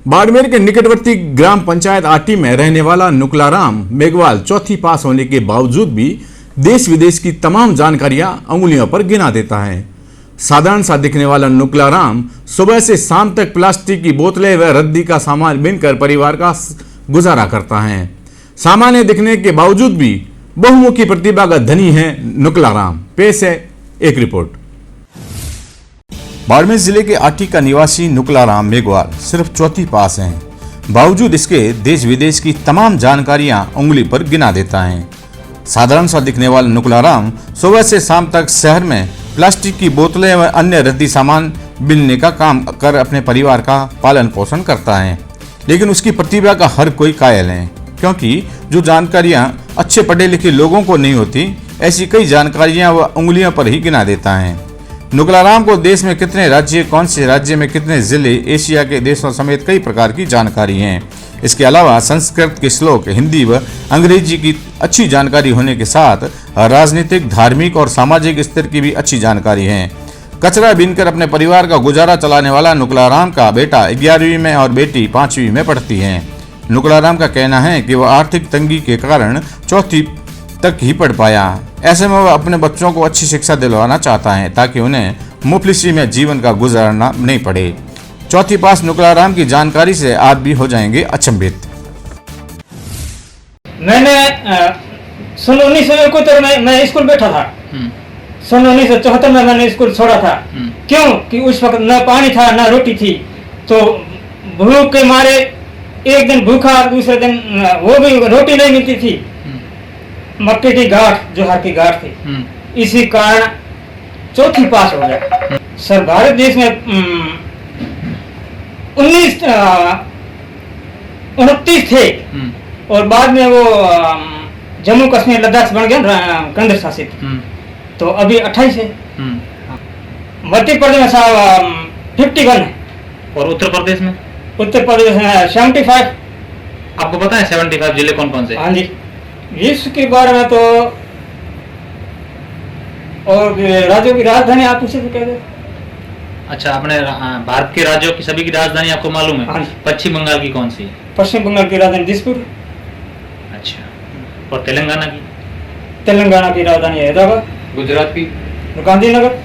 बाड़मेर के निकटवर्ती ग्राम पंचायत आटी में रहने वाला नुकलाराम मेघवाल चौथी पास होने के बावजूद भी देश विदेश की तमाम जानकारियां उंगलियों पर गिना देता है। साधारण सा दिखने वाला नुकलाराम सुबह से शाम तक प्लास्टिक की बोतलें व रद्दी का सामान बीनकर परिवार का गुजारा करता है। सामान्य दिखने के बावजूद भी बहुमुखी प्रतिभा का धनी है नुकलाराम। पेश है एक रिपोर्ट। बाड़मेर जिले के आटी का निवासी नुकलाराम मेघवाल सिर्फ चौथी पास हैं। बावजूद इसके देश विदेश की तमाम जानकारियां उंगली पर गिना देता है। साधारण सा दिखने वाला नुकलाराम सुबह से शाम तक शहर में प्लास्टिक की बोतलें व अन्य रद्दी सामान बीनने का काम कर अपने परिवार का पालन पोषण करता है। लेकिन उसकी प्रतिभा का हर कोई कायल है, क्योंकि जो जानकारियां अच्छे पढ़े लिखे लोगों को नहीं होती, ऐसी कई जानकारियां वह उंगलियों पर ही गिना देता है। नुकलाराम को देश में कितने राज्य, कौन से राज्य में कितने जिले, एशिया के देशों समेत कई प्रकार की जानकारी है। इसके अलावा संस्कृत के श्लोक, हिंदी व अंग्रेजी की अच्छी जानकारी होने के साथ राजनीतिक, धार्मिक और सामाजिक स्तर की भी अच्छी जानकारी है। कचरा बीनकर अपने परिवार का गुजारा चलाने वाला नुकलाराम का बेटा 11वीं में और बेटी 5वीं में पढ़ती है। नुकलाराम का कहना है कि वह आर्थिक तंगी के कारण चौथी तक ही पढ़ पाया। ऐसे में वह अपने बच्चों को अच्छी शिक्षा दिलवाना चाहता है ताकि उन्हें मुफलिसी में जीवन का गुजारना नहीं पड़े। चौथी पास नुकलाराम की जानकारी से आप भी हो जाएंगे अचंभित। मैंने सन 1971 में स्कूल बैठा था। सन 1974 में मैंने स्कूल छोड़ा था। क्यों कि उस वक्त न पानी था न रोटी थी, तो भूख के मारे एक दिन भूखा, दूसरे दिन वो भी रोटी नहीं मिलती थी। मक्के की गांठ, जोहर की गांठ थी। इसी कारण चौथी पास हो गया। सर भारत देश में 29 थे और बाद में वो जम्मू कश्मीर लद्दाख बन गया केंद्र शासित, तो अभी 28 है। मध्य प्रदेश में 51 है और उत्तर प्रदेश में 75। आपको पता है 75 जिले कौन कौन से? हाँ जी, इसके बारे में तो और राज्यों की राजधानी आप पूछे तो कह दे। अच्छा, अपने भारत के राज्यों की सभी की राजधानी आपको मालूम है? हाँ। पश्चिम बंगाल की कौन सी है? पश्चिम बंगाल की राजधानी दिसपुर। अच्छा, और तेलंगाना की? तेलंगाना की राजधानी हैदराबाद। गुजरात की? गांधीनगर।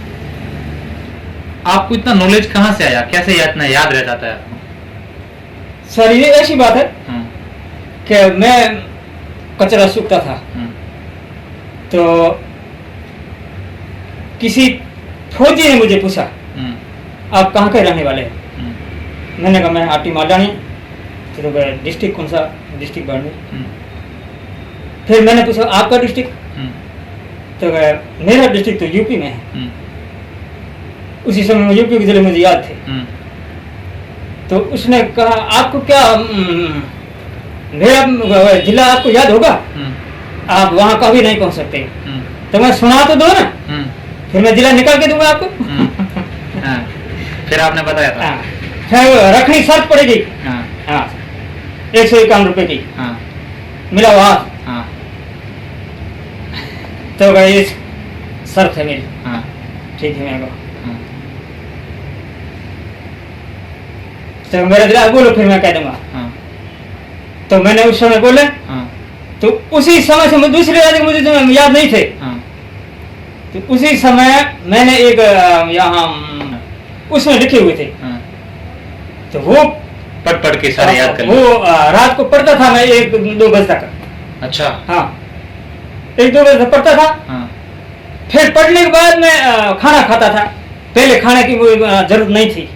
आपको इतना नॉलेज कहाँ से आया? कैसे इतना याद रह जाता है आपको? सर ये ऐसी बात है कि मैं कचरा सूखता था, तो किसी फौजी ने मुझे पूछा आप कहाँ के रहने वाले हैं? मैंने कहा मैं आटी मालानी। तो डिस्ट्रिक्ट कौन सा? डिस्ट्रिक्ट बाड़मेर। फिर मैंने पूछा आपका डिस्ट्रिक्ट? तो मेरा डिस्ट्रिक्ट तो यूपी में है। उसी समय यूपी के जिले मुझे याद थे। तो उसने कहा आपको क्या मेरा जिला आपको याद होगा? आप वहां कभी नहीं पहुंच सकते। तो मैं सुना तो दो ना, फिर मैं जिला निकाल के दूंगा आपको। फिर आपने बताया था? फिर रखनी शर्त पड़ेगी। 151 रुपए की मिला वहां। तो भाई शर्त है मेरी। ठीक है, मैं तो मेरा जिला बोलो, फिर मैं कह दूंगा। तो मैंने उस समय बोले, तो उसी समय से दूसरे राज्य मुझे जो याद नहीं थे, तो उसी समय मैंने एक यहाँ उसमें लिखे हुए थे, तो वो पढ़ के सारे याद कर वो रात को पढ़ता था मैं 1-2 बजे तक। अच्छा, हाँ 1-2 बजे तक पढ़ता था। फिर पढ़ने के बाद मैं खाना खाता था। पहले खाने की जरूरत नहीं थी।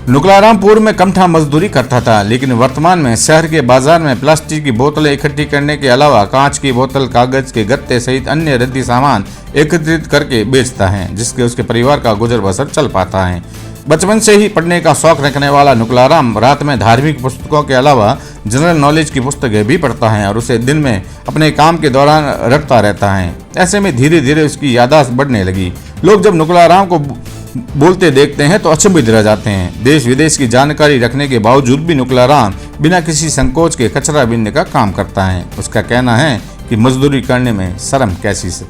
नुकलाराम पूर्व में कमठा मजदूरी करता था, लेकिन वर्तमान में शहर के बाजार में प्लास्टिक की बोतलें इकट्ठी करने के अलावा कांच की बोतल, कागज के गत्ते सहित अन्य रद्दी सामान एकत्रित करके बेचता है, जिसके उसके परिवार का गुजर बसर चल पाता है। बचपन से ही पढ़ने का शौक रखने वाला नुकलाराम रात में धार्मिक पुस्तकों के अलावा जनरल नॉलेज की पुस्तकें भी पढ़ता है और उसे दिन में अपने काम के दौरान रटता रहता है। ऐसे में धीरे धीरे उसकी याददाश्त बढ़ने लगी। लोग जब नुकलाराम को बोलते देखते हैं तो अचंभित रह जाते हैं। देश विदेश की जानकारी रखने के बावजूद भी नुकलाराम बिना किसी संकोच के कचरा बीनने का काम करता है। उसका कहना है कि मजदूरी करने में शर्म कैसी से।